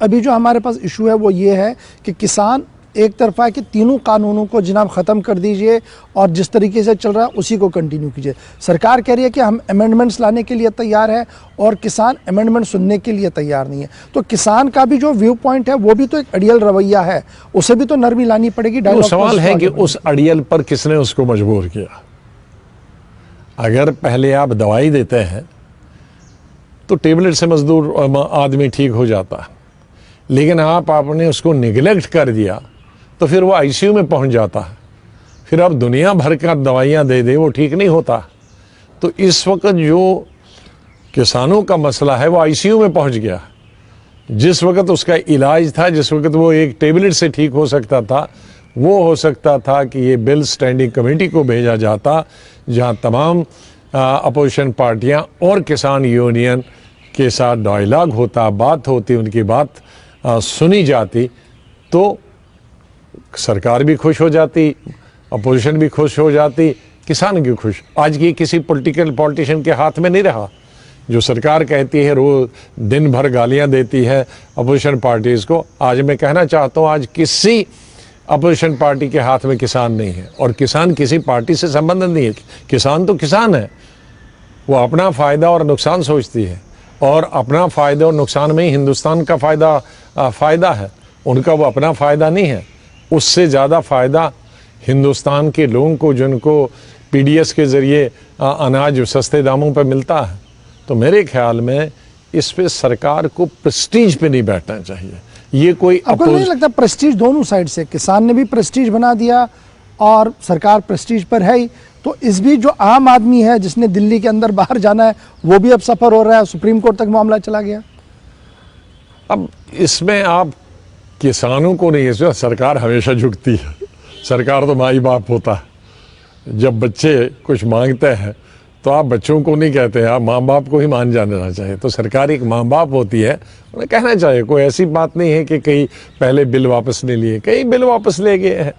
अभी जो हमारे पास इशू है वो ये है कि किसान एक तरफा है कि तीनों कानूनों को जनाब ख़त्म कर दीजिए और जिस तरीके से चल रहा है उसी को कंटिन्यू कीजिए। सरकार कह रही है कि हम अमेंडमेंट्स लाने के लिए तैयार है और किसान अमेंडमेंट सुनने के लिए तैयार नहीं है। तो किसान का भी जो व्यू पॉइंट है वो भी तो एक अड़ियल रवैया है, उसे भी तो नरमी लानी पड़ेगी। तो सवाल है कि उस अड़ियल पर किसने उसको मजबूर किया। अगर पहले आप दवाई देते हैं तो टेबलेट से मजदूर आदमी ठीक हो जाता है, लेकिन आपने उसको निगलेक्ट कर दिया तो फिर वो आईसीयू में पहुंच जाता है। फिर आप दुनिया भर का दवाइयाँ दे वो ठीक नहीं होता। तो इस वक्त जो किसानों का मसला है वो आईसीयू में पहुंच गया। जिस वक्त उसका इलाज था, जिस वक्त वो एक टेबलेट से ठीक हो सकता था, वो हो सकता था कि ये बिल स्टैंडिंग कमेटी को भेजा जाता, जहां तमाम अपोजिशन पार्टियां और किसान यूनियन के साथ डायलॉग होता, बात होती, उनकी बात सुनी जाती, तो सरकार भी खुश हो जाती, अपोजिशन भी खुश हो जाती, किसान भी खुश। आज की किसी पॉलिटिशियन के हाथ में नहीं रहा। जो सरकार कहती है रोज दिन भर गालियां देती है अपोजिशन पार्टीज को, आज मैं कहना चाहता हूं आज किसी अपोजिशन पार्टी के हाथ में किसान नहीं है और किसान किसी पार्टी से संबंधित नहीं है। किसान तो किसान है, वो अपना फ़ायदा और नुकसान सोचती है और अपना फ़ायदा और नुकसान में ही हिंदुस्तान का फ़ायदा है। उनका वो अपना फ़ायदा नहीं है, उससे ज़्यादा फ़ायदा हिंदुस्तान के लोगों को, जिनको पीडीएस के ज़रिए अनाज सस्ते दामों पर मिलता है। तो मेरे ख्याल में इस पे सरकार को प्रेस्टीज पे नहीं बैठना चाहिए। ये कोई आपको नहीं लगता प्रेस्टीज दोनों साइड से, किसान ने भी प्रेस्टीज बना दिया और सरकार प्रेस्टीज पर है ही, तो इस बीच जो आम आदमी है जिसने दिल्ली के अंदर बाहर जाना है वो भी अब सफ़र हो रहा है, सुप्रीम कोर्ट तक मामला चला गया। अब इसमें आप किसानों को नहीं, इसमें सरकार हमेशा झुकती है। सरकार तो माँ बाप होता है। जब बच्चे कुछ मांगते हैं तो आप बच्चों को नहीं कहते हैं, आप माँ बाप को ही मान जाना चाहिए। तो सरकार एक माँ बाप होती है, उन्हें कहना चाहिए। कोई ऐसी बात नहीं है कि कई पहले बिल वापस नहीं लिए, कई बिल वापस ले गए हैं।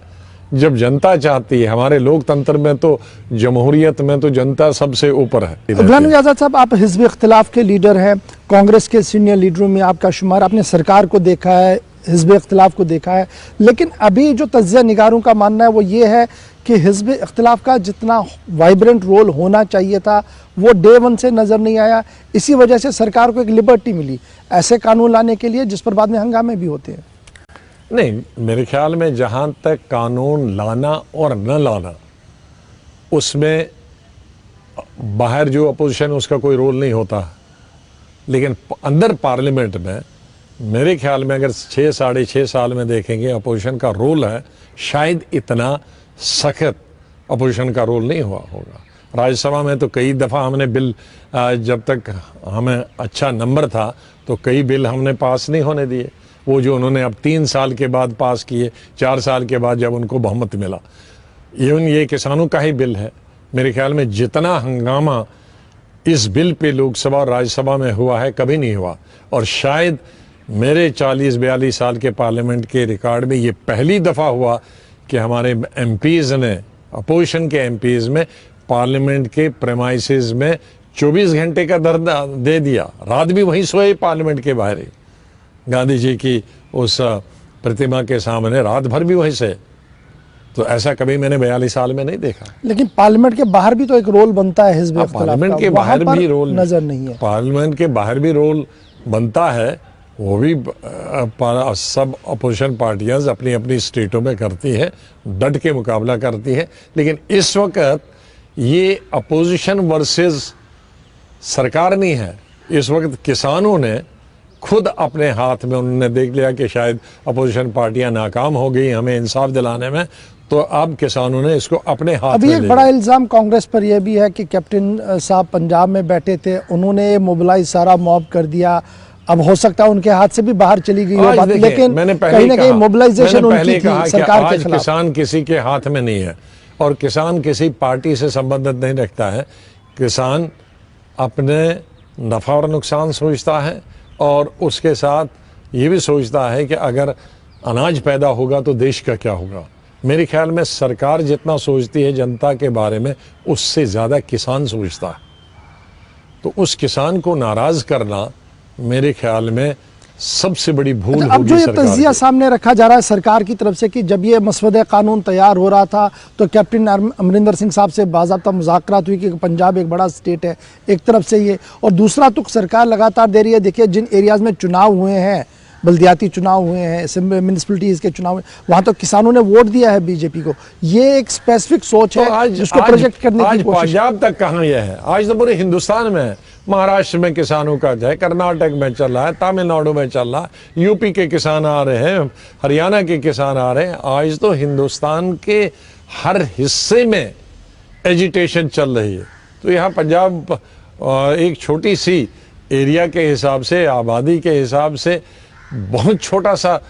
जब जनता चाहती है, हमारे लोकतंत्र में तो, जमहूरियत में तो जनता सबसे ऊपर है। गुलाम आज़ाद साहब, आप हिज़्ब इख्तिलाफ के लीडर हैं, कांग्रेस के सीनियर लीडरों में आपका शुमार, आपने सरकार को देखा है, हिज़्ब इख्तिलाफ को देखा है, लेकिन अभी जो तज्ज़िया निगारों का मानना है वो ये है कि हिज़्ब इख्तिलाफ का जितना वाइब्रेंट रोल होना चाहिए था वो डे वन से नज़र नहीं आया। इसी वजह से सरकार को एक लिबर्टी मिली ऐसे कानून लाने के लिए जिस पर बाद में हंगामे भी होते हैं। नहीं, मेरे ख्याल में जहाँ तक कानून लाना और न लाना, उसमें बाहर जो अपोजिशन उसका कोई रोल नहीं होता, लेकिन अंदर पार्लियामेंट में मेरे ख्याल में अगर 6 साढ़े 6 साल में देखेंगे अपोजिशन का रोल है, शायद इतना सख्त अपोजिशन का रोल नहीं हुआ होगा। राज्यसभा में तो कई दफ़ा हमने बिल, जब तक हमें अच्छा नंबर था तो कई बिल हमने पास नहीं होने दिए। वो जो उन्होंने अब 3 साल के बाद पास किए, 4 साल के बाद जब उनको बहुमत मिला। इवन ये किसानों का ही बिल है। मेरे ख्याल में जितना हंगामा इस बिल पे लोकसभा और राज्यसभा में हुआ है कभी नहीं हुआ, और शायद मेरे 40-42 साल के पार्लियामेंट के रिकॉर्ड में ये पहली दफ़ा हुआ कि हमारे एमपीज़ ने, अपोजिशन के एमपीज़ में, पार्लियामेंट के प्रेमाइसेस में 24 घंटे का दर्द दे दिया। रात भी वहीं सोए पार्लियामेंट के बाहर ही, गांधी जी की उस प्रतिमा के सामने रात भर भी वहीं से। तो ऐसा कभी मैंने 42 साल में नहीं देखा। लेकिन पार्लियामेंट के बाहर भी तो एक रोल बनता है हिज़्ब इख्तिलाफ का, पार्लियामेंट के बाहर भी रोल नजर नहीं है। पार्लियामेंट के बाहर भी रोल बनता है, वो भी सब अपोजिशन पार्टियां अपनी अपनी स्टेटों में करती है, डट के मुकाबला करती है। लेकिन इस वक्त ये अपोजिशन वर्सेस सरकार नहीं है, इस वक्त किसानों ने खुद अपने हाथ में, उन्होंने देख लिया कि शायद अपोजिशन पार्टियां नाकाम हो गई हमें इंसाफ दिलाने में, तो अब किसानों ने इसको अपने हाथ में। अभी एक बड़ा इल्ज़ाम कांग्रेस पर यह भी है कि कैप्टन साहब पंजाब में बैठे थे, उन्होंने मोबिलाइज सारा मॉब कर दिया। अब हो सकता है उनके हाथ से भी बाहर चली गई हो बात, लेकिन मैंने कहीं ना कहीं मोबिलाइजेशन उनकी थी सरकार के खिलाफ। किसान किसी के हाथ में नहीं है और किसान किसी पार्टी से संबंधित नहीं रखता है। किसान अपने नफ़ा और नुकसान सोचता है और उसके साथ ये भी सोचता है कि अगर अनाज पैदा होगा तो देश का क्या होगा। मेरे ख्याल में सरकार जितना सोचती है जनता के बारे में, उससे ज़्यादा किसान सोचता है। तो उस किसान को नाराज़ करना मेरे ख्याल में सबसे बड़ी भूल अब होगी जो ये सरकार तज्जिया की। सामने रखा जा रहा है सरकार की तरफ से कि जब ये मसवदे कानून तैयार हो रहा था तो कैप्टन अमरिंदर सिंह साहब से बाज़ाब्ता मुज़ाकरात हुई कि पंजाब एक बड़ा स्टेट है, एक तरफ से ये, और दूसरा तुक सरकार लगातार दे रही है। देखिए जिन एरियाज़ में चुनाव हुए हैं, बल्दियाती चुनाव हुए हैं, म्यूनसिपलिटीज़ के चुनाव हुए, वहाँ तो किसानों ने वोट दिया है बीजेपी को। ये एक स्पेसिफिक सोच है जिसको प्रोजेक्ट करने की कोशिश। पंजाब तक कहाँ यह है, आज तो पूरे हिंदुस्तान में है। महाराष्ट्र में किसानों का है, कर्नाटक में चल रहा है, तमिलनाडु में चल रहा है, यूपी के किसान आ रहे हैं, हरियाणा के किसान आ रहे हैं। आज तो हिंदुस्तान के हर हिस्से में एजिटेशन चल रही है। तो यहाँ पंजाब एक छोटी सी एरिया के हिसाब से, आबादी के हिसाब से बहुत छोटा सा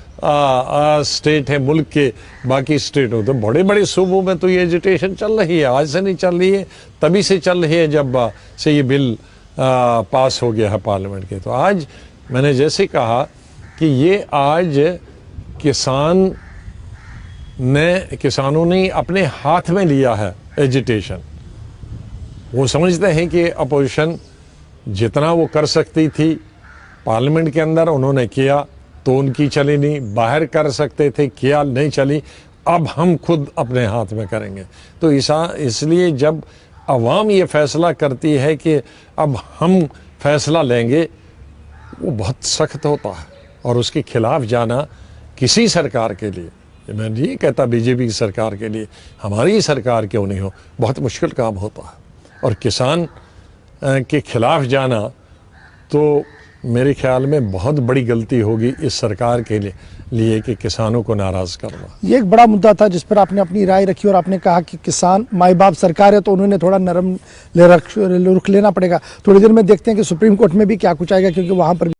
स्टेट है मुल्क के बाकी स्टेटों। तो बड़े बड़े सूबों में तो ये एजिटेशन चल रही है, आज से नहीं चल रही है, तभी से चल रही है जब से ये बिल पास हो गया है पार्लियामेंट के। तो आज मैंने जैसे कहा कि ये आज किसानों ने अपने हाथ में लिया है एजिटेशन। वो समझते हैं कि अपोजिशन जितना वो कर सकती थी पार्लियामेंट के अंदर उन्होंने किया, तो उनकी चली नहीं, बाहर कर सकते थे, किया नहीं चली, अब हम खुद अपने हाथ में करेंगे। तो इसलिए जब अवाम ये फैसला करती है कि अब हम फैसला लेंगे, वो बहुत सख्त होता है। और उसके खिलाफ जाना किसी सरकार के लिए, मैं नहीं कहता बीजेपी की सरकार के लिए, हमारी सरकार क्यों नहीं हो, बहुत मुश्किल काम होता है। और किसान के खिलाफ जाना तो मेरे ख्याल में बहुत बड़ी गलती होगी इस सरकार के लिए कि किसानों को नाराज़ करना। ये एक बड़ा मुद्दा था जिस पर आपने अपनी राय रखी और आपने कहा कि किसान माई बाप सरकार है तो उन्होंने थोड़ा नरम रुख लेना पड़ेगा। थोड़ी देर में देखते हैं कि सुप्रीम कोर्ट में भी क्या कुछ आएगा, क्योंकि वहाँ पर